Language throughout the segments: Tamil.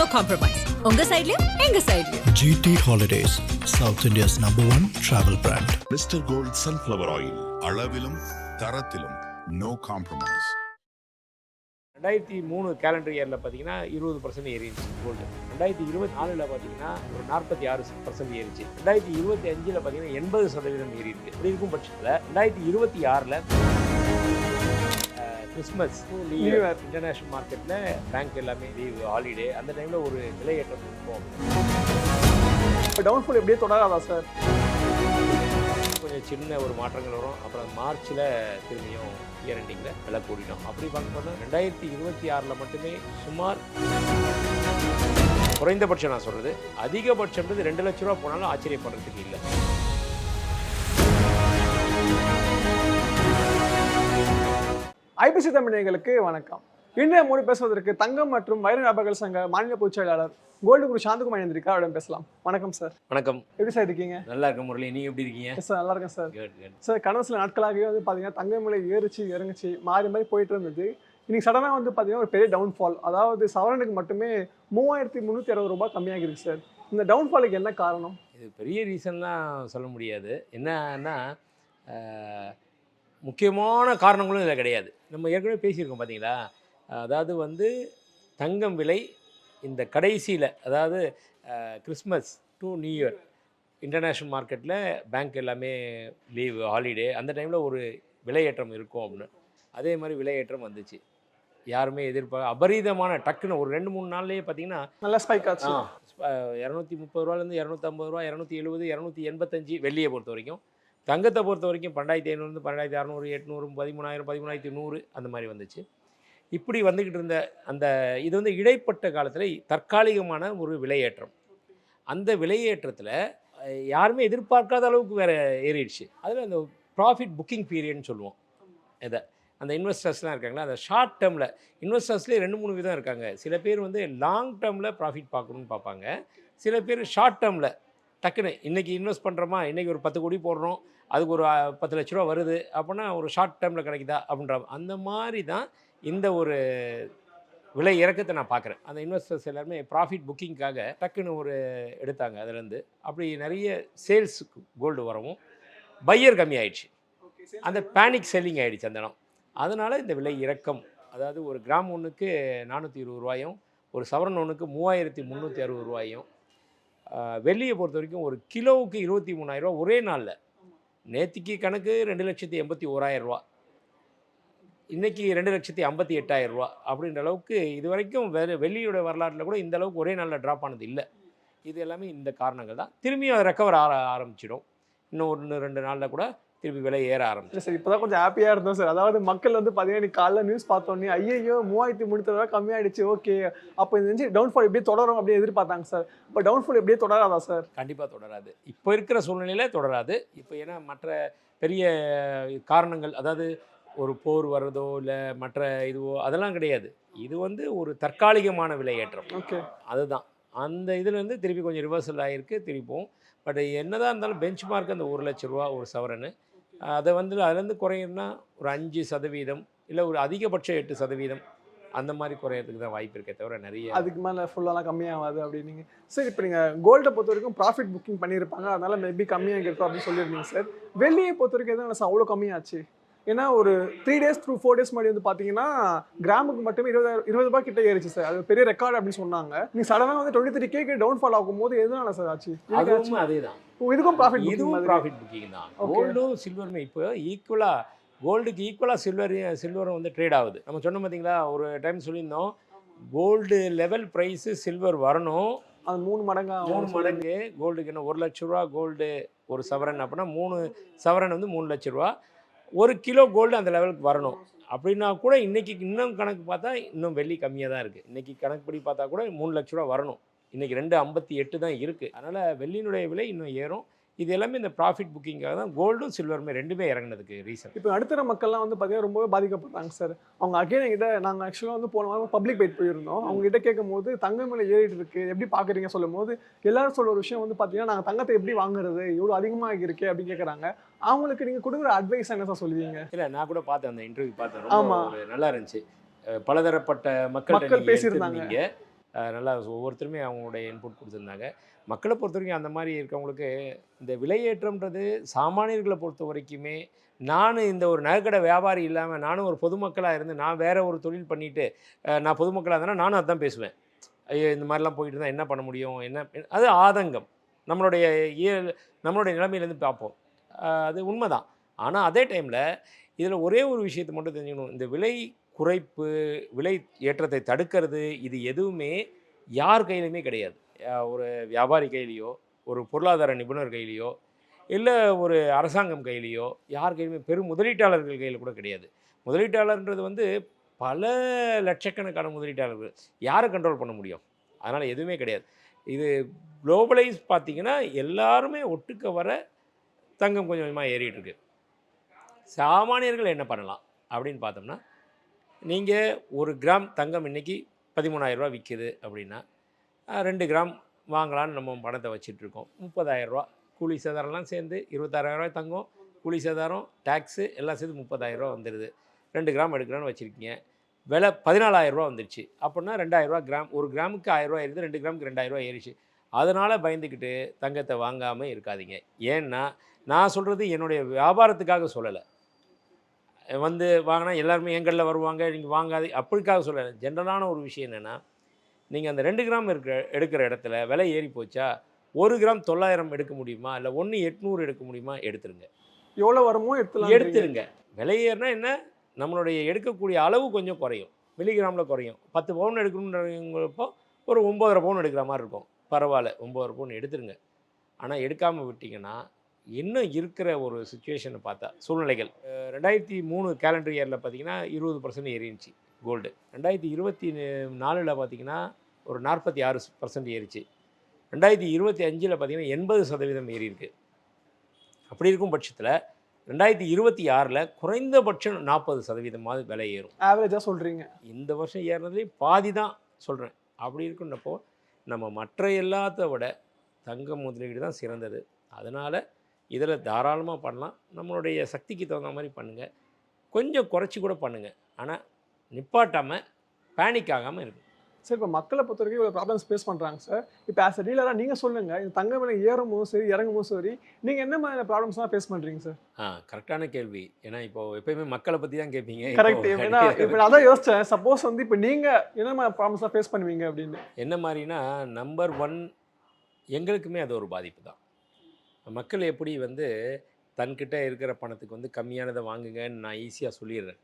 No compromise. உங்க சைடுலயும் எங்க சைடுலயும். GT Holidays, South India's #1 travel brand. Mr. Gold Sunflower Oil. அளவிலும் தரத்திலும் no compromise. 2003 கேலண்டர் இயரில் பார்த்தீங்கன்னா 20% ஏறிடுச்சு கோல்டு. 2024 பார்த்தீங்கன்னா ஒரு 46% ஏறிச்சு. 2025 பார்த்தீங்கன்னா 80% ஏறி இருக்கு. இப்படி இருக்கும் பட்சத்தில் 2026 கிறிஸ்மஸ் நியூ இயர் இன்டர்நேஷ்னல் மார்க்கெட்டில் பேங்க் எல்லாமே லீவ் ஹாலிடே அந்த டைமில் ஒரு விலையேற்றம் இருக்கும். இப்போ டவுன்ஃபால் எப்படியே தொடராதா சார்? கொஞ்சம் சின்ன ஒரு மாற்றங்கள் வரும். அப்புறம் மார்ச்சில் திரும்பியும் இயர் எண்டிங்கில் விலை கூடிடும். அப்படி பார்க்கும்போது 2026 மட்டுமே சுமார் குறைந்தபட்சம் நான் சொல்கிறது, அதிகபட்சம்ன்றது 2 லட்ச ரூபா போனாலும் ஆச்சரியப்படுறதுக்கு இல்லை. ஐபிசி தமிழர்களுக்கு வணக்கம். இன்றைய மூணு பேசுவதற்கு தங்கம் மற்றும் வைர வியாபாரிகள் சங்க மாநில பொதுச் செயலாளர் கோல்டு குரு சாந்தகுமார் இணைந்திருக்கா, அவரிடம் பேசலாம். வணக்கம் சார். வணக்கம். எப்படி சார் இருக்கீங்க? நல்லா இருக்கேன் முரளி, நீ எப்படி இருக்கீங்க? சார் நல்லா இருக்கேன் சார். Good good. சார் கடந்த சில நாட்களாகவே வந்து பார்த்தீங்கன்னா தங்கம் விலை ஏறிச்சு இறங்குச்சு மாறி மாறி போயிட்டு இருந்தது. இன்னைக்கு சடனாக வந்து பார்த்தீங்கன்னா ஒரு பெரிய டவுன்ஃபால், அதாவது சவரனுக்கு மட்டுமே 3360 ரூபாய் கம்மியாகிருக்கு சார். இந்த டவுன்ஃபாலுக்கு என்ன காரணம்? இது பெரிய ரீசன்லாம் சொல்ல முடியாது. என்னன்னா முக்கியமான காரணங்களும் இதில் கிடையாது. நம்ம ஏற்கனவே பேசியிருக்கோம் பார்த்தீங்களா. அதாவது வந்து தங்கம் விலை இந்த கடைசியில், அதாவது Christmas to new year international மார்க்கெட்டில் பேங்க் எல்லாமே லீவ் ஹாலிடே அந்த டைமில் ஒரு விலையேற்றம் இருக்கும் அப்படின்னு. அதே மாதிரி விலையேற்றம் வந்துச்சு. யாருமே அபரீதமான டக்குன்னு ஒரு 2-3 நாள்லேயே பார்த்தீங்கன்னா நல்ல ஸ்பைக் ஆச்சு. 230 ரூபாலேருந்து 250 ரூபா, 270, 285 வெள்ளியை பொறுத்த வரைக்கும். தங்கத்தை பொறுத்த வரைக்கும் 2500 2600, 800, 13000, 13100 அந்த மாதிரி வந்துச்சு. இப்படி வந்துக்கிட்டு இருந்த அந்த இது வந்து இடைப்பட்ட காலத்தில் தற்காலிகமான ஒரு விலையேற்றம். அந்த விலையேற்றத்தில் யாருமே எதிர்பார்க்காத அளவுக்கு வேறு ஏறிடுச்சு. அதில் அந்த ப்ராஃபிட் புக்கிங் பீரியட்னு சொல்லுவோம். இதை அந்த இன்வெஸ்டர்ஸ்லாம் இருக்காங்களா, அந்த ஷார்ட் டேர்மில் இன்வெஸ்டர்ஸ்லேயே 2-3 விதம் இருக்காங்க. சில பேர் வந்து லாங் டேர்மில் ப்ராஃபிட் பார்க்கணுன்னு பார்ப்பாங்க. சில பேர் ஷார்ட் டேர்மில் டக்குன்னு இன்றைக்கி இன்வெஸ்ட் பண்ணுறோமா, இன்றைக்கி ஒரு 10 கோடி போடுறோம், அதுக்கு ஒரு 10 லட்ச ரூபா வருது அப்படின்னா ஒரு ஷார்ட் டேர்மில் கிடைக்குதா அப்படின்ற அந்த மாதிரி தான் இந்த ஒரு விலை இறக்கத்தை நான் பார்க்குறேன். அந்த இன்வெஸ்டர்ஸ் எல்லாருமே ப்ராஃபிட் புக்கிங்காக டக்குன்னு ஒரு எடுத்தாங்க. அதுலேருந்து அப்படி நிறைய சேல்ஸ் கோல்டு வரவும் பையர் கம்மி ஆயிடுச்சு. அந்த பேனிக் செல்லிங் ஆகிடுச்சு அந்த இடம். அதனால் இந்த விலை இறக்கம், அதாவது ஒரு கிராம் ஒன்றுக்கு 420 ரூபாயும், ஒரு சவரன் ஒன்றுக்கு 3360 ரூபாயும், வெள்ளியை பொறுத்த வரைக்கும் ஒரு கிலோவுக்கு 23,000 ரூபா ஒரே நாளில். நேற்றுக்கு கணக்கு 2,81,000 ரூபா, இன்றைக்கி 2,58,000 ரூபா அப்படின்ற அளவுக்கு இது வரைக்கும் வெள்ளியோட வரலாற்றில் கூட இந்த அளவுக்கு ஒரே நாளில் ட்ராப் ஆனது இல்லை. இது எல்லாமே இந்த காரணங்கள் தான். திரும்பியும் அது ரெக்கவர் ஆரம்பிச்சிடும். இன்னும் 1-2 நாளில் கூட திருப்பி விலை ஏற ஆரம்பிச்சு. சார் இப்போ தான் கொஞ்சம் ஹாப்பியாக இருந்தோம் சார். அதாவது மக்கள் வந்து பார்த்தீங்கன்னா காலைல நியூஸ் பார்த்தோன்னே ஐயோ 3330 ரூபா கம்மியாயிடுச்சு, ஓகே அப்போ இந்த டவுன்ஃபால் எப்படியே தொடரும் அப்படியே எதிர்பார்த்தாங்க சார். இப்போ டவுன்ஃபால் எப்படியே தொடராதா சார்? கண்டிப்பாக தொடராது. இப்போ இருக்கிற சூழ்நிலையில் தொடராது. இப்போ ஏன்னா மற்ற பெரிய காரணங்கள், அதாவது ஒரு போர் வர்றதோ இல்லை மற்ற இதுவோ அதெல்லாம் கிடையாது. இது வந்து ஒரு தற்காலிகமான விலையேற்றம். ஓகே, அதுதான். அந்த இதுலேருந்து திருப்பி கொஞ்சம் ரிவர்சல் ஆகிருக்கு திருப்பியும். பட் என்னதான் இருந்தாலும் பெஞ்ச் மார்க் அந்த 1 லட்ச ரூபா ஒரு சவரனு, அதை வந்து அதுலேருந்து குறையும்னா ஒரு 5% இல்லை ஒரு அதிகபட்சம் 8% அந்த மாதிரி குறையிறதுக்கு தான் வாய்ப்பு இருக்கே தவிர நிறைய அதுக்கு மேலே ஃபுல்லாலாம் கம்மியாகாது அப்படின்னீங்க. சார் இப்போ நீங்கள் கோல்டை பொறுத்த வரைக்கும் ப்ராஃபிட் புக்கிங் பண்ணியிருப்பாங்க, அதனால மேபி கம்மியாக இருக்கும் அப்படின்னு சொல்லியிருந்தீங்க சார். வெள்ளியை பொறுத்த வரைக்கும் எதுவும் அவ்வளோ கம்மியாச்சு? ஏன்னா ஒரு 3 days to 4 days முன்னாடி வந்து பார்த்தீங்கன்னா கிராமுக்கு மட்டுமே 20 ரூபாய் கிட்ட ஏறிச்சு சார். அது பெரிய ரெக்கார்டு அப்படின்னு சொன்னாங்க. நீங்கள் சடனாக வந்து 23K டவுன்ஃபால் ஆகும்போது எதுனால சார் ஆச்சு? அதுவும் அதே தான். இதுக்கும் ப்ராஃபிட், இதுவும் ப்ராஃபிட் புக்கிங் தான். கோல்டும் சில்வருமே இப்போ ஈக்குவலாக, கோல்டுக்கு ஈக்குவலாக சில்வரும் வந்து ட்ரேட் ஆகுது. நம்ம சொன்னோம் பார்த்தீங்களா, ஒரு டைம் சொல்லியிருந்தோம் கோல்டு லெவல் ப்ரைஸு சில்வர் வரணும், அது 3 மடங்கு கோல்டுக்கு என்ன 1 லட்ச ரூபா கோல்டு ஒரு சவரன் அப்படின்னா 3 சவரன் வந்து 3 லட்ச ரூபா. 1 கிலோ கோல்டு அந்த லெவலுக்கு வரணும் அப்படின்னா கூட இன்றைக்கி இன்னும் கணக்கு பார்த்தா இன்னும் வெள்ளி கம்மியாக தான் இருக்குது. இன்றைக்கி கணக்குப்படி பார்த்தா கூட 3 லட்ச ரூபா வரணும். இன்றைக்கி 258 தான் இருக்குது. அதனால் வெள்ளியினுடைய விலை இன்னும் ஏறும். இது எல்லாமே இந்த ப்ராஃபிட் புக்கிங்காக தான் கோல்டும் சில்வருமே ரெண்டுமே இறங்கினதுக்கு ரீசன். இப்போ நடுத்தர மக்கள்லாம் வந்து பார்த்தீங்கன்னா ரொம்பவே பாதிக்கப்படுறாங்க சார். அவங்க அகைன் என்கிட்ட நாங்கள் ஆக்சுவலாக வந்து போன வாரம் பப்ளிக் பைட் போயிருந்தோம். அவங்க கிட்ட கேட்கும் போது தங்கம் விலை ஏறிட்டு இருக்கு எப்படி பார்க்குறீங்க சொல்லும் போது எல்லாரும் சொல்கிற ஒரு விஷயம் வந்து பார்த்தீங்கன்னா நாங்கள் தங்கத்தை எப்படி வாங்குறது, இவ்வளோ அதிகமாக இருக்கே அப்படின்னு கேட்குறாங்க. அவங்களுக்கு நீங்கள் கொடுக்குற அட்வைஸ் என்ன சார் சொல்லுவீங்க? இல்லை, நான் கூட பார்த்தேன், அந்த இன்டர்வியூ பார்த்தேன். ஆமாம், நல்லா இருந்துச்சு. பலதரப்பட்ட மக்கள் பேசியிருந்தாங்க. நல்லா ஒவ்வொருத்தருமே அவங்களுடைய இன்புட் கொடுத்துருந்தாங்க. மக்களை பொறுத்த வரைக்கும் அந்த மாதிரி இருக்கவங்களுக்கு இந்த விலையேற்றம்ன்றது சாமானியர்களை பொறுத்த வரைக்குமே, நானும் இந்த ஒரு நகைக்கடை வியாபாரி இல்லாமல் நானும் ஒரு பொதுமக்களாக இருந்து நான் வேறு ஒரு தொழில் பண்ணிவிட்டு நான் பொதுமக்களாக இருந்தேன்னா நானும் அதான் பேசுவேன். ஐயோ இந்த மாதிரிலாம் போயிட்டு இருந்தால் என்ன பண்ண முடியும், என்ன அது ஆதங்கம் நம்மளுடைய நம்மளுடைய நிலைமையிலேருந்து பார்ப்போம். அது உண்மைதான். ஆனால் அதே டைமில் இதில் ஒரே ஒரு விஷயத்தை மட்டும் தெரிஞ்சுக்கணும். இந்த விலை குறைப்பு, விலை ஏற்றத்தை தடுக்கிறது, இது எதுவுமே யார் கையிலையுமே கிடையாது. ஒரு வியாபாரி கையிலையோ, ஒரு பொருளாதார நிபுணர் கையிலையோ, இல்லை ஒரு அரசாங்கம் கையிலையோ, யார் கையிலுமே பெரும் முதலீட்டாளர்கள் கையில் கூட கிடையாது. முதலீட்டாளர்ன்றது வந்து பல லட்சக்கணக்கான முதலீட்டாளர்கள் யாரை கண்ட்ரோல் பண்ண முடியும்? அதனால் எதுவுமே கிடையாது. இது குளோபலைஸ் பார்த்திங்கன்னா எல்லாருமே ஒட்டுக்க வர தங்கம் கொஞ்சம் கொஞ்சமாக ஏறிட்டுருக்கு. சாமானியர்கள் என்ன பண்ணலாம் அப்படின்னு பார்த்தோம்னா, நீங்கள் 1 கிராம் தங்கம் இன்றைக்கி 13,000 ரூபா விற்கிது அப்படின்னா 2 கிராம் வாங்கலான்னு நம்ம பணத்தை வச்சிட்ருக்கோம். 30,000 ரூபா கூலி சேதாரம்லாம் சேர்ந்து 26,000 ரூபாய் தங்கம், கூலி சேதாரம், டேக்ஸு எல்லாம் சேர்ந்து 30,000 ரூபா வந்துடுது. 2 கிராம் எடுக்கலான்னு வச்சுருக்கீங்க. விலை 14,000 ரூபா வந்துடுச்சு. அப்படின்னா 2,000 ரூபா கிராம். 1 கிராமுக்கு 1000 ரூபா ஏறிது, 2 கிராமுக்கு 2,000 ரூபா ஏறிச்சு. அதனால் பயந்துக்கிட்டு தங்கத்தை வாங்காமல் இருக்காதீங்க. ஏன்னா நான் சொல்கிறது என்னுடைய வியாபாரத்துக்காக சொல்லலை. வந்து வாங்கினா எல்லாருமே எங்களில் வருவாங்க, நீங்கள் வாங்காது அப்படிக்காக சொல்லலை. ஜென்ரலான ஒரு விஷயம் என்னென்னா, நீங்கள் அந்த 2 கிராம் எடுக்கிற இடத்துல விலை ஏறி போச்சா, 1 கிராம் 900 எடுக்க முடியுமா, இல்லை 1,800 எடுக்க முடியுமா, எடுத்துருங்க. எவ்வளோ வருமோ எடுத்துருங்க. விலை ஏறினா என்ன, நம்மளுடைய எடுக்கக்கூடிய அளவு கொஞ்சம் குறையும், மில்லிகிராமில் குறையும். 10 பவுன் எடுக்கணுன்றப்போ ஒரு 9,5 பவுன் எடுக்கிற மாதிரி இருக்கும். பரவாயில்ல, 9,5 பவுன் எடுத்துருங்க. ஆனால் எடுக்காமல் விட்டிங்கன்னா இன்னும் இருக்கிற ஒரு சுச்சுவேஷனை பார்த்தா சூழ்நிலைகள் 2003 கேலண்டர் இயரில் பார்த்திங்கன்னா 20% ஏறிச்சு கோல்டு. 2024 பார்த்திங்கன்னா ஒரு 46% ஏறிச்சு. 2025 பார்த்திங்கன்னா 80% ஏறி இருக்குது. அப்படி இருக்கும் பட்சத்தில் 2026 குறைந்தபட்சம் 40% விலை ஏறும். ஆவரேஜாக சொல்கிறீங்க. இந்த வருஷம் ஏறினதுலேயும் பாதி தான் சொல்கிறேன். அப்படி இருக்குன்னப்போ நம்ம மற்ற எல்லாத்த விட தங்க முதலீடு தான் சிறந்தது. அதனால் இதில் தாராளமாக பண்ணலாம். நம்மளுடைய சக்திக்கு தகுந்த மாதிரி பண்ணுங்கள். கொஞ்சம் குறைச்சி கூட பண்ணுங்கள். ஆனால் நிப்பாட்டாமல் பேனிக் ஆகாமல் இருக்கும். சார், இப்போ மக்களை பொறுத்த வரைக்கும் இவ்வளோ ப்ராப்ளம்ஸ் ஃபேஸ் பண்ணுறாங்க சார். இப்போ ஆஸ் அ டீலராக நீங்கள் சொல்லுங்கள், இந்த தங்க விலை ஏறும்போது சரி இறங்கும்போது சரி நீங்கள் என்ன மாதிரியான ப்ராப்ளம்ஸ்லாம் ஃபேஸ் பண்ணுறீங்க சார்? கரெக்டான கேள்வி. ஏன்னா இப்போது எப்போயுமே மக்களை பற்றி தான் கேட்பீங்க. கரெக்ட். ஏன்னா இப்போ நான் தான் யோசித்தேன், சப்போஸ் வந்து இப்போ நீங்கள் என்ன மாதிரி ப்ராப்ளம்ஸ்லாம் ஃபேஸ் பண்ணுவீங்க அப்படின்னு. என்ன மாதிரினா, நம்பர் 1 எங்களுக்குமே அது ஒரு பாதிப்பு தான். மக்கள் எப்படி வந்து தன்கிட்ட இருக்கிற பணத்துக்கு வந்து கம்மியானதை வாங்குங்கன்னு நான் ஈஸியாக சொல்லிடுறேன்.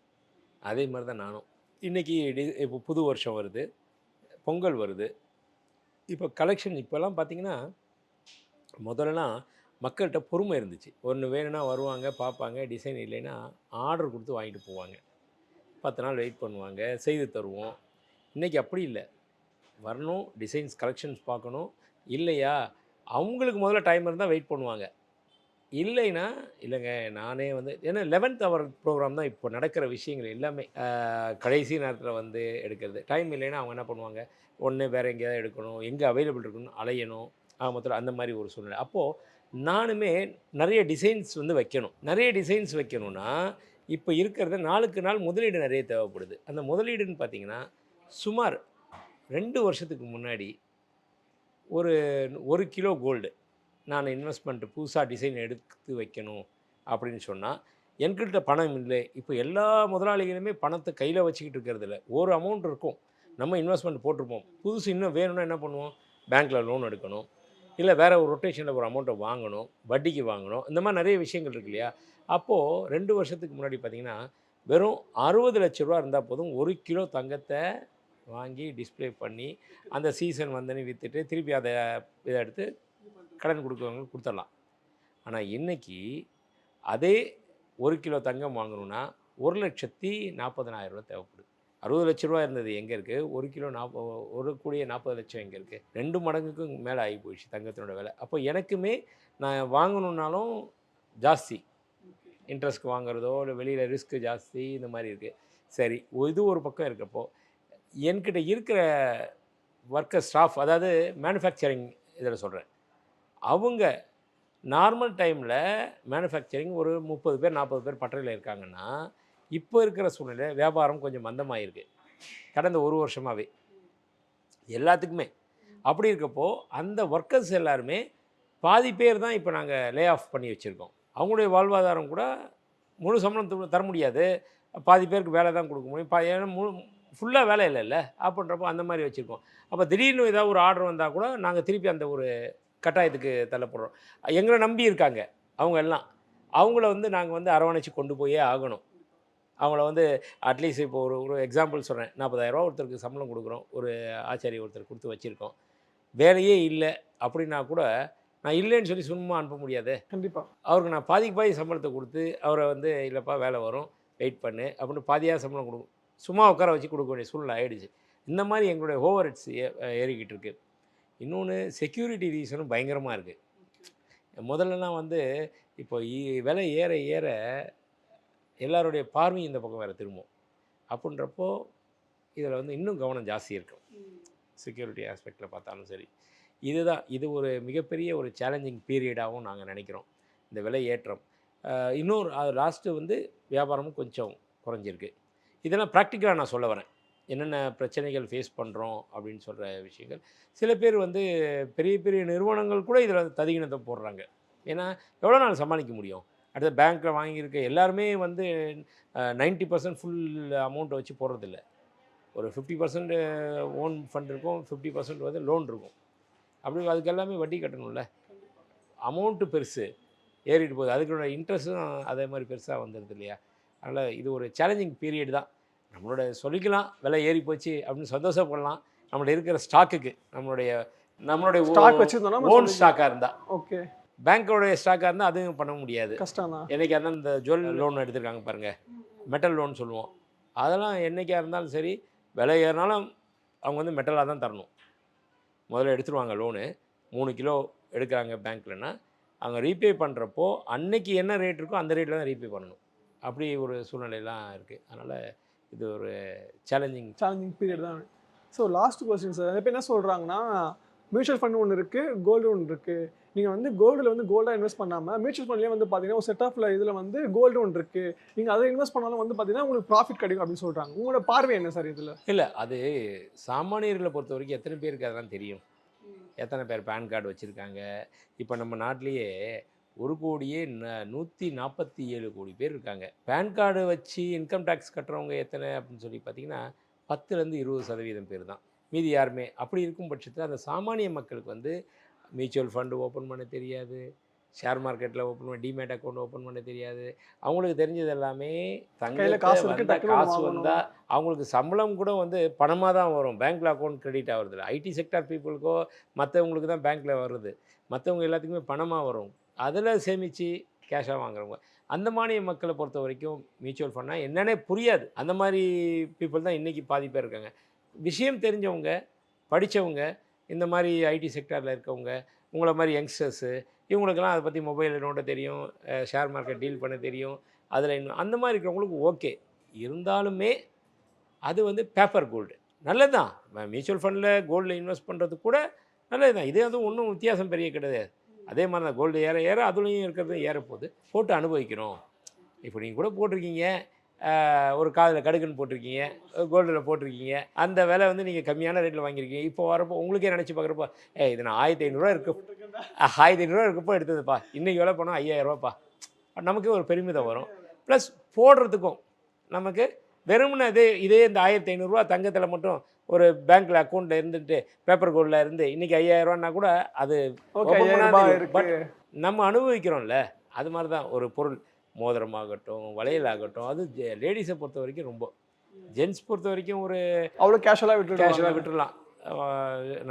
அதே மாதிரி தான் நானும். இன்றைக்கி இப்போ புது வருஷம் வருது, பொங்கல் வருது. இப்போ கலெக்ஷன் இப்போல்லாம் பார்த்திங்கன்னா, முதல்லலாம் மக்கள்கிட்ட பொறுமை இருந்துச்சு. ஒன்று வேணும்னா வருவாங்க, பார்ப்பாங்க, டிசைன் இல்லைன்னா ஆர்டர் கொடுத்து வாங்கிட்டு போவாங்க. 10 நாள் வெயிட் பண்ணுவாங்க, செய்து தருவோம். இன்றைக்கி அப்படி இல்லை. வரணும், டிசைன்ஸ் கலெக்ஷன்ஸ் பார்க்கணும். இல்லையா அவங்களுக்கு முதல்ல டைம் இருந்தால் வெயிட் பண்ணுவாங்க. இல்லைன்னா இல்லைங்க நானே வந்து ஏன்னா 11th ஹவர் ப்ரோக்ராம் தான் இப்போ நடக்கிற விஷயங்கள் எல்லாமே. கடைசி நேரத்தில் வந்து எடுக்கிறது. டைம் இல்லைன்னா அவங்க என்ன பண்ணுவாங்க, ஒன்று வேறு எங்கேயாவது எடுக்கணும், எங்கே அவைலபிள் இருக்குன்னு அலையணும். மொத்தம் அந்த மாதிரி ஒரு சூழ்நிலை. அப்போது நானுமே நிறைய டிசைன்ஸ் வந்து வைக்கணும். நிறைய டிசைன்ஸ் வைக்கணும்னா இப்போ இருக்கிறத நாளுக்கு நாள் முதலீடு நிறைய தேவைப்படுது. அந்த முதலீடுன்னு பார்த்திங்கன்னா சுமார் 2 வருஷத்துக்கு முன்னாடி ஒரு 1 கிலோ கோல்டு நான் இன்வெஸ்ட்மெண்ட்டு புதுசாக டிசைன் எடுத்து வைக்கணும் அப்படின்னு சொன்னால் என்கிட்ட பணம் இல்லை. இப்போ எல்லா முதலாளிகளுமே பணத்தை கையில் வச்சுக்கிட்டு இருக்கிறதில்ல. ஒரு அமௌண்ட் இருக்கும், நம்ம இன்வெஸ்ட்மெண்ட் போட்டிருப்போம். புதுசு இன்னும் வேணும்னா என்ன பண்ணுவோம், பேங்க்கில் லோன் எடுக்கணும், இல்லை வேறு ஒரு ரொட்டேஷனில் ஒரு அமௌண்ட்டை வாங்கணும், வட்டிக்கு வாங்கணும். இந்த மாதிரி நிறைய விஷயங்கள் இருக்கு இல்லையா. அப்போது 2 வருஷத்துக்கு முன்னாடி பார்த்திங்கன்னா வெறும் 60 லட்ச ரூபா இருந்தால் போதும் 1 கிலோ தங்கத்தை வாங்கி டிஸ்ப்ளே பண்ணி அந்த சீசன் வந்தனே விற்றுட்டு திருப்பி அதை இதை எடுத்து கடன் கொடுக்குறவங்களுக்கு கொடுத்துடலாம். ஆனால் இன்றைக்கி அதே 1 கிலோ தங்கம் வாங்கணுன்னா 1,40,40,000 ரூபா தேவைப்படுது. 60 லட்ச ரூபா இருந்தது எங்கே இருக்குது, 1 கிலோ 1,40,00,000 எங்கே இருக்குது, 2 மடங்குக்கும் மேலே ஆகி போயிடுச்சு தங்கத்தினோட விலை. அப்போ எனக்குமே நான் வாங்கணுன்னாலும் ஜாஸ்தி, இன்ட்ரெஸ்ட்க்கு வாங்குறதோ இல்லை வெளியில் ரிஸ்க்கு ஜாஸ்தி, இந்த மாதிரி இருக்குது. சரி, இது ஒரு பக்கம் இருக்கப்போ என்கிட்ட இருக்கிற ஒர்க்கர் ஸ்டாஃப், அதாவது மேனுஃபேக்சரிங் இதில் சொல்கிறேன், அவங்க நார்மல் டைமில் மேனுஃபேக்சரிங் ஒரு 30 பேர் 40 பேர் பட்டறையில் இருக்காங்கன்னா இப்போ இருக்கிற சூழ்நிலை வியாபாரம் கொஞ்சம் மந்தமாகிருக்கு கடந்த 1 வருஷமாகவே. எல்லாத்துக்குமே. அப்படி இருக்கப்போ அந்த ஒர்க்கர்ஸ் எல்லாருமே பாதி பேர் தான் இப்போ நாங்கள் லே ஆஃப் பண்ணி வச்சுருக்கோம். அவங்களுடைய வாழ்வாதாரம் கூட முழு சம்பளம் தர முடியாது, பாதி பேருக்கு வேலை தான் கொடுக்க முடியும். ஏன்னா ஃபுல்லாக வேலை இல்லைல்ல, அப்படின்றப்போ அந்த மாதிரி வச்சுருக்கோம். அப்போ திடீர்னு ஏதாவது ஒரு ஆர்டர் வந்தால் கூட நாங்கள் திருப்பி அந்த ஒரு கட்டாயத்துக்கு தள்ளப்படுறோம். எங்களை நம்பி இருக்காங்க அவங்க எல்லாம். அவங்கள வந்து நாங்கள் வந்து அரவணைச்சு கொண்டு போயே ஆகணும். அவங்கள வந்து அட்லீஸ்ட் இப்போ ஒரு எக்ஸாம்பிள் சொல்கிறேன். 40,000 ஒருத்தருக்கு சம்பளம் கொடுக்குறோம், ஒரு ஆச்சாரி ஒருத்தர் கொடுத்து வச்சுருக்கோம். வேலையே இல்லை அப்படின்னா கூட நான் இல்லைன்னு சொல்லி சும்மா அனுப்ப முடியாது. கண்டிப்பாக அவருக்கு நான் பாதி சம்பளத்தை கொடுத்து அவரை வந்து இல்லைப்பா வேலை வரும் வெயிட் பண்ணு அப்படின்னு பாதியாக சம்பளம் கொடுக்கும், சும்மா உட்கார வச்சு கொடுக்க வேண்டிய சூழ்நிலை ஆகிடுச்சு. இந்த மாதிரி எங்களுடைய ஓவர் ஹெட்ஸ் ஏறிக்கிட்டு இருக்குது. இன்னொன்று செக்யூரிட்டி ரீசனும் பயங்கரமாக இருக்குது. முதல்லலாம் வந்து இப்போ விலை ஏற ஏற எல்லாருடைய பார்வையும் இந்த பக்கம் வேறு திரும்பும். அப்படின்றப்போ இதில் வந்து இன்னும் கவனம் ஜாஸ்தி இருக்கும். செக்யூரிட்டி ஆஸ்பெக்டில் பார்த்தாலும் சரி, இது ஒரு மிகப்பெரிய ஒரு சேலஞ்சிங் பீரியடாகவும் நாங்கள் நினைக்கிறோம். இந்த விலை ஏற்றம் இன்னொரு லாஸ்ட்டு வந்து வியாபாரமும் கொஞ்சம் குறைஞ்சிருக்கு. இதெல்லாம் ப்ராக்டிக்கலாக நான் சொல்ல வரேன். என்னென்ன பிரச்சனைகள் ஃபேஸ் பண்ணுறோம் அப்படின்னு சொல்கிற விஷயங்கள். சில பேர் வந்து பெரிய பெரிய நிறுவனங்கள் கூட இதில் ததிகினத்தை போடுறாங்க. ஏன்னா எவ்வளோ நாள் சமாளிக்க முடியும்? அடுத்த பேங்க்கில் வாங்கியிருக்க எல்லாருமே வந்து 90% ஃபுல் அமௌண்ட்டை வச்சு போடுறதில்ல. ஒரு 50% ஓன் ஃபண்ட் இருக்கும், 50% வந்து லோன் இருக்கும். அப்படி அதுக்கு எல்லாமே வட்டி கட்டணும்ல. அமௌண்ட்டு பெருசு ஏறிட்டு போகுது, அதுக்குள்ள இன்ட்ரெஸ்ட்டும் அதே மாதிரி பெருசாக வந்துடுது இல்லையா? அதனால் இது ஒரு சேலஞ்சிங் பீரியட் தான். நம்மளோட சொல்லிக்கலாம் விலை ஏறி போச்சு அப்படின்னு சந்தோஷப்படலாம். நம்மளோட இருக்கிற ஸ்டாக்குக்கு நம்மளுடைய ஸ்டாக் வச்சுருந்தோம்னா ஓன் ஸ்டாக்காக இருந்தால் ஓகே. பேங்க்கோடைய ஸ்டாக்காக இருந்தால் அதுவும் பண்ண முடியாது, கஷ்டம் தான். என்றைக்காக இருந்தாலும் இந்த ஜுவல் லோன் எடுத்துருக்காங்க பாருங்கள், மெட்டல் லோன் சொல்லுவோம். அதெல்லாம் என்றைக்காக இருந்தாலும் சரி விலை ஏறினாலும் அவங்க வந்து மெட்டலாக தான் தரணும். முதல்ல எடுத்துருவாங்க லோனு. 3 கிலோ எடுக்கிறாங்க பேங்க்லன்னா அவங்க ரீபே பண்ணுறப்போ அன்னைக்கு என்ன ரேட் இருக்கோ அந்த ரேட்டில் தான் ரீபே பண்ணணும். அப்படி ஒரு சூழ்நிலையெல்லாம் இருக்குது. அதனால் இது ஒரு சேலஞ்சிங் பீரியட் தான். ஸோ லாஸ்ட் கொஸ்டின் சார், இப்போ என்ன சொல்கிறாங்கன்னா மியூச்சுவல் ஃபண்ட் ஒன்று இருக்குது, கோல்டு ஒன்று இருக்குது. நீங்கள் வந்து கோல்டில் வந்து கோல்டாக இன்வெஸ்ட் பண்ணாமல் மியூச்சுவல் ஃபண்ட்லேயே வந்து பார்த்தீங்கன்னா ஒரு செட் ஆஃப் இதில் வந்து கோல்டு ஒன்று இருக்குது, நீங்கள் அதை இன்வெஸ்ட் பண்ணாலும் வந்து பார்த்தீங்கன்னா உங்களுக்கு ப்ராஃபிட் கிடைக்கும் அப்படின்னு சொல்கிறாங்க. உங்களோட பார்வை என்ன சார் இதில்? இல்லை, அது சாமானியர்களை பொறுத்த வரைக்கும் எத்தனை பேருக்கு அதெல்லாம் தெரியும்? எத்தனை பேர் பேன் கார்டு வச்சுருக்காங்க? இப்போ நம்ம நாட்டிலேயே 1,147 கோடி பேர் இருக்காங்க. பேன் கார்டு வச்சு இன்கம் டேக்ஸ் கட்டுறவங்க எத்தனை அப்படின்னு சொல்லி பார்த்தீங்கன்னா 10-20% பேர் தான். மீதி யாருமே. அப்படி இருக்கும் பட்சத்தில் அந்த சாமானிய மக்களுக்கு வந்து மியூச்சுவல் ஃபண்டு ஓப்பன் பண்ண தெரியாது, ஷேர் மார்க்கெட்டில் ஓப்பன் பண்ண டிமேட் அக்கௌண்ட் ஓப்பன் பண்ண தெரியாது. அவங்களுக்கு தெரிஞ்சது எல்லாமே காசு வந்தால் அவங்களுக்கு சம்பளம் கூட வந்து பணமாக தான் வரும், பேங்க்கில் அக்கௌண்ட் கிரெடிட் ஆகுறதில்ல. ஐடி செக்டார் பீப்புளுக்கோ மற்றவங்களுக்கு தான் பேங்க்கில் வருது, மற்றவங்க எல்லாத்துக்குமே பணமாக வரும். அதில் சேமித்து கேஷாக வாங்குறவங்க. அந்த மானிய மக்களை பொறுத்த வரைக்கும் மியூச்சுவல் ஃபண்டாக என்னென்னே புரியாது. அந்த மாதிரி பீப்புள் தான் இன்றைக்கி பாதி பேர் இருக்காங்க. விஷயம் தெரிஞ்சவங்க, படித்தவங்க, இந்த மாதிரி ஐடி செக்டாரில் இருக்கவங்க, உங்களை மாதிரி யங்ஸ்டர்ஸு, இவங்களுக்கெல்லாம் அதை பற்றி மொபைல் நோட்ட தெரியும், ஷேர் மார்க்கெட் டீல் பண்ண தெரியும். அதில் இன்னும் அந்த மாதிரி இருக்கிறவங்களுக்கு ஓகே. இருந்தாலுமே அது வந்து பேப்பர் கோல்டு நல்லது தான். மியூச்சுவல் ஃபண்டில் கோல்டில் இன்வெஸ்ட் பண்ணுறது கூட நல்லது தான். இதே வந்து ஒன்றும் வித்தியாசம் பெரிய கிடையாது. அதே மாதிரி தான் கோல்டு ஏற ஏற அதுலேயும் இருக்கிறது ஏறப்போகுது. போட்டு அனுபவிக்கிறோம். இப்போ நீங்கள் கூட போட்டிருக்கீங்க, ஒரு காதில் கடுக்குன்னு போட்டிருக்கீங்க, கோல்டில் போட்டிருக்கீங்க. அந்த விலை வந்து நீங்கள் கம்மியான ரேட்டில் வாங்கியிருக்கீங்க. இப்போ வரப்போ உங்களுக்கே நினச்சி பார்க்குறப்போ இது நான் 1,500 இருக்கப்போ எடுத்ததுப்பா, இன்றைக்கி விலை போனால் 5,000 நமக்கு ஒரு பெருமிதம் வரும். ப்ளஸ் போடுறதுக்கும் நமக்கு வெறும்னு இதே இந்த 1,500 தங்கத்தில் மட்டும் ஒரு பேங்க்கில் அக்கௌண்ட்டில் இருந்துட்டு பேப்பர் கோல்டில் இருந்து இன்றைக்கி 5,000 கூட அது பட் நம்ம அனுபவிக்கிறோம்ல. அது மாதிரி தான் ஒரு பொருள், மோதிரமாகட்டும் வளையல் ஆகட்டும், அது லேடிஸை பொறுத்த வரைக்கும் ரொம்ப. ஜென்ஸ் பொறுத்த வரைக்கும் ஒரு அவ்வளோ கேஷுவலாக விட்டுடலாம்.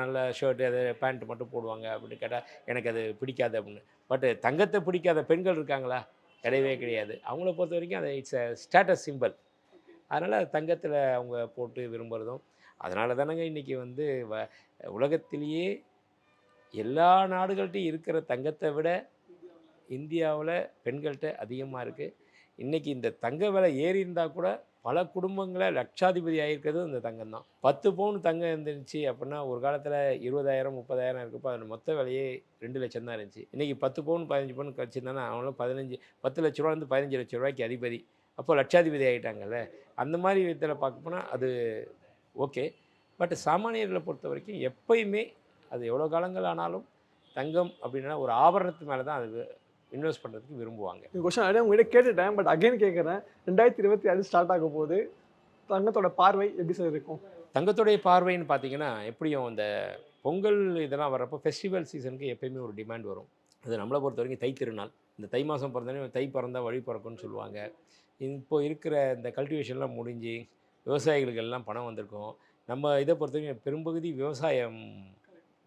நல்ல ஷர்ட்டு அது பேண்ட் மட்டும் போடுவாங்க அப்படின்னு கேட்டால் எனக்கு அது பிடிக்காது அப்படின்னு. பட்டு தங்கத்தை பிடிக்காத பெண்கள் இருக்காங்களா? கிடையவே கிடையாது. அவங்கள பொறுத்த வரைக்கும் அது இட்ஸ் அ ஸ்டேட்டஸ் சிம்பிள். அதனால் தங்கத்தில் அவங்க போட்டு விரும்புகிறதும் அதனால தானங்க இன்றைக்கி வந்து உலகத்திலேயே எல்லா நாடுகள்கிட்டையும் இருக்கிற தங்கத்தை விட இந்தியாவில் பெண்கள்கிட்ட அதிகமாக இருக்குது. இன்றைக்கி இந்த தங்க விலை ஏறி இருந்தால் கூட பல குடும்பங்களை லட்சாதிபதி ஆகிருக்கிறது இந்த தங்கம் தான். 10 பவுன் தங்கம் இருந்துச்சு அப்படின்னா ஒரு காலத்தில் 20,000 30,000 இருக்கப்போ அதோட மொத்த விலையே 2 லட்சம் தான் இருந்துச்சு. இன்றைக்கி 10 பவுன் 15 பவுன் கிடச்சிருந்தானா அவங்களும் 10 லட்ச ரூபாலேருந்து 15 லட்ச ரூபாய்க்கு அதிபதி. அப்போ லட்சாதிபதி ஆகிட்டாங்கல்ல. அந்த மாதிரி விதத்தில் பார்க்க போனால் அது ஓகே. பட் சாமானியர்களை பொறுத்த வரைக்கும் எப்பயுமே அது எவ்வளோ காலங்கள் ஆனாலும் தங்கம் அப்படின்னா ஒரு ஆபரணத்து மேலே தான் அது இன்வெஸ்ட் பண்ணுறதுக்கு விரும்புவாங்க. இந்த கொஸ்டின் ஆல்ரெடி உங்ககிட்ட கேட்டுட்டேன், பட் அகைன் கேட்குறேன். 2026 ஸ்டார்ட் ஆக போகுது, தங்கத்தோட பார்வை எப்படி சார் இருக்கும்? தங்கத்துடைய பார்வைன்னு பார்த்தீங்கன்னா எப்படியும் இந்த பொங்கல் இதெல்லாம் வர்றப்போ ஃபெஸ்டிவல் சீசனுக்கு எப்பயுமே ஒரு டிமாண்ட் வரும். அது நம்மளை பொறுத்த வரைக்கும் தை திருநாள், இந்த தை மாதம் பிறந்தோடனே தை பிறந்தா வழி பிறக்கும்னு சொல்லுவாங்க. இப்போ இருக்கிற இந்த கல்டிவேஷன்லாம் முடிஞ்சு விவசாயிகளுக்கு எல்லாம் பணம் வந்திருக்கும். நம்ம இதை பொறுத்த வரைக்கும் பெரும்பகுதி விவசாயம்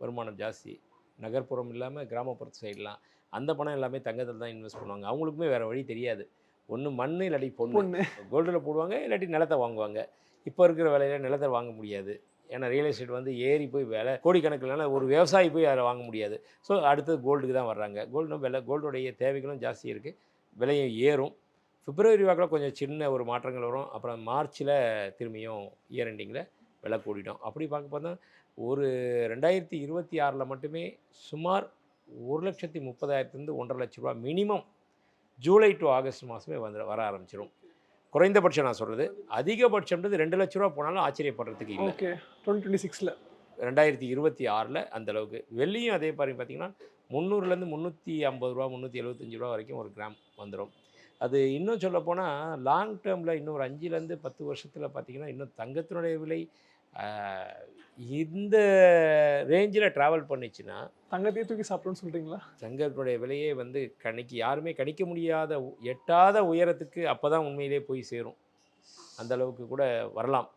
வருமானம் ஜாஸ்தி, நகர்ப்புறம் இல்லாமல் கிராமப்புறத்து சைட்லாம் அந்த பணம் எல்லாமே தங்கத்தில் தான் இன்வெஸ்ட் பண்ணுவாங்க. அவங்களுக்குமே வேறு வழி தெரியாது. ஒன்று மண் இல்லாட்டி பொண்ணு கோல்டில் போடுவாங்க, இல்லாட்டி நிலத்தை வாங்குவாங்க. இப்போ இருக்கிற விலையில நிலத்தை வாங்க முடியாது, ஏன்னா ரியல் எஸ்டேட் வந்து ஏறி போய் விலை கோடிக்கணக்கில்னால ஒரு விவசாயி போய் அதை வாங்க முடியாது. ஸோ அடுத்தது கோல்டுக்கு தான் வர்றாங்க. கோல்டுடைய தேவைகளும் ஜாஸ்தி இருக்குது, விலையும் ஏறும். பிப்ரவரி வாக்கில் கொஞ்சம் சின்ன ஒரு மாற்றங்கள் வரும். அப்புறம் மார்ச்சில் திரும்பியும் இயர் எண்டிங்கில் விலை கூடிட்டோம். அப்படி பார்க்க பார்த்தா ஒரு 2026 மட்டுமே சுமார் 1,30,000 1,50,000 ரூபா மினிமம் ஜூலை டு ஆகஸ்ட் மாதமே வர ஆரம்பிச்சிடும். குறைந்தபட்சம் நான் சொல்கிறது, அதிகபட்சம்ன்றது 2 லட்ச ரூபா போனாலும் ஆச்சரியப்படுறதுக்கு இல்லை. ஓகே, 2026 2026 அந்தளவுக்கு. வெள்ளியும் அதே மாதிரி பார்த்திங்கன்னா 300லேருந்து 350 ரூபா 375 ரூபா வரைக்கும் ஒரு கிராம் வந்துடும். அது இன்னும் சொல்லப்போனால் லாங் டேர்மில் இன்னும் ஒரு 5லேருந்து 10 வருஷத்தில் பார்த்திங்கன்னா இன்னும் தங்கத்தினுடைய விலை இந்த ரேஞ்சில் ட்ராவல் பண்ணிச்சுன்னா தங்கத்தையே தூக்கி சாப்பிடணும்னு சொல்கிறீங்களா? தங்கத்தினுடைய விலையே வந்து யாருமே கணிக்க முடியாத எட்டாத உயரத்துக்கு அப்போ தான் உண்மையிலே போய் சேரும். அந்த அளவுக்கு கூட வரலாம்.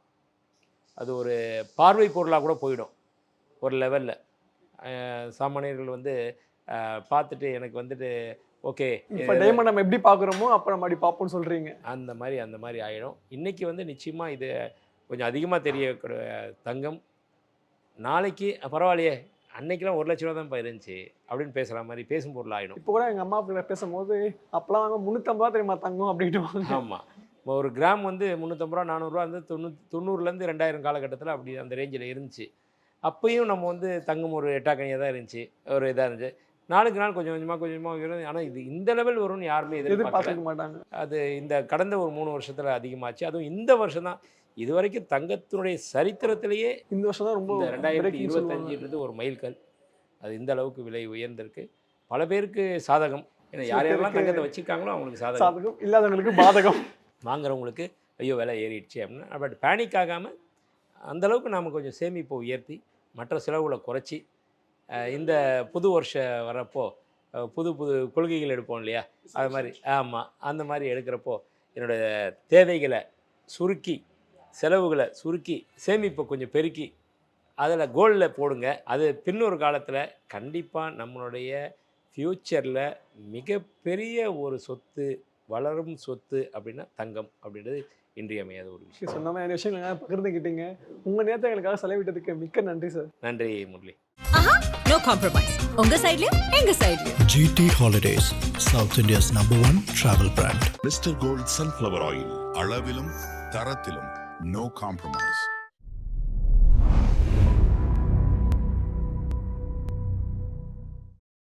அது ஒரு பார்வை பொருளாக கூட போயிடும் ஒரு லெவலில். சாமானியர்கள் வந்து பார்த்துட்டு எனக்கு வந்துட்டு ஓகே இப்போ டைமண்ட் நம்ம எப்படி பார்க்குறோமோ அப்போ நம்ம அப்படி பார்ப்போம்னு சொல்கிறீங்க. அந்த மாதிரி ஆகிடும். இன்றைக்கி வந்து நிச்சயமாக இது கொஞ்சம் அதிகமாக தெரியக்கூடிய தங்கம் நாளைக்கு பரவாயில்லையே அன்னைக்கெல்லாம் 1 லட்ச ரூபா தான் இருந்துச்சு அப்படின்னு பேசுகிற மாதிரி பேசும் பொருள் ஆகிடும். இப்போ கூட எங்கள் அம்மா அப்பா பேசும்போது அப்போலாம் வாங்க 350 ரூபா தெரியுமா தங்கம் அப்படின்ட்டு. ஆமாம், இப்போ ஒரு கிராம் வந்து 350 ரூபா 400 ரூபா வந்து 90லேருந்து 2000 காலகட்டத்தில் அப்படி அந்த ரேஞ்சில் இருந்துச்சு. அப்பையும் நம்ம வந்து தங்கம் ஒரு எட்டாக்கனியாக தான் இருந்துச்சு, ஒரு இதாக இருந்துச்சு. நாளுக்கு நாள் கொஞ்சம் கொஞ்சமாக உயரும். ஆனால் இது இந்த லெவல் வரும்னு யாருமே எதிர்பார்க்க மாட்டாங்க. அது இந்த கடந்த ஒரு 3 வருஷத்தில் அதிகமாச்சு. அதுவும் இந்த வருஷம் தான் இது வரைக்கும் தங்கத்தினுடைய சரித்திரத்திலேயே இந்த வருஷம் தான் ரொம்ப 2025 ஒரு மைல்கல். அது இந்த அளவுக்கு விலை உயர்ந்திருக்கு. பல பேருக்கு சாதகம், ஏன்னா யாரெல்லாம் தங்கத்தை வச்சுருக்காங்களோ அவங்களுக்கு சாதகம், இல்லாதவங்களுக்கு பாதகம். வாங்குறவங்களுக்கு ஐயோ விலை ஏறிடுச்சு அப்படின்னா. பட் பேனிக் ஆகாமல் அந்தளவுக்கு நாம் கொஞ்சம் சேமிப்பை உயர்த்தி மற்ற செலவுகளை குறைச்சி இந்த புது வருஷம் வரப்போ புது கொள்கைகள் எடுப்போம் இல்லையா, அது மாதிரி ஆமாம் அந்த மாதிரி எடுக்கிறப்போ என்னோடய தேவைகளை சுருக்கி செலவுகளை சுருக்கி சேமிப்பை கொஞ்சம் பெருக்கி அதில் கோல்டில் போடுங்க. அது பின்னொரு காலத்தில் கண்டிப்பாக நம்மளுடைய ஃப்யூச்சரில் மிகப்பெரிய ஒரு சொத்து, வளரும் சொத்து அப்படின்னா தங்கம் அப்படின்றது இன்றியமையாத ஒரு விஷயம். சொன்ன மாதிரி விஷயங்கள் பகிர்ந்துக்கிட்டீங்க. உங்கள் நேரத்தை எங்களுக்காக செலவிட்டதுக்கு மிக்க நன்றி சார். நன்றி முரளி. No compromise. உங்க சைட்லயும் எங்க சைட்லயும். GT Holidays, South India's #1 travel brand. Mister gold sunflower oil, அளவிலும் தரத்திலும் no compromise.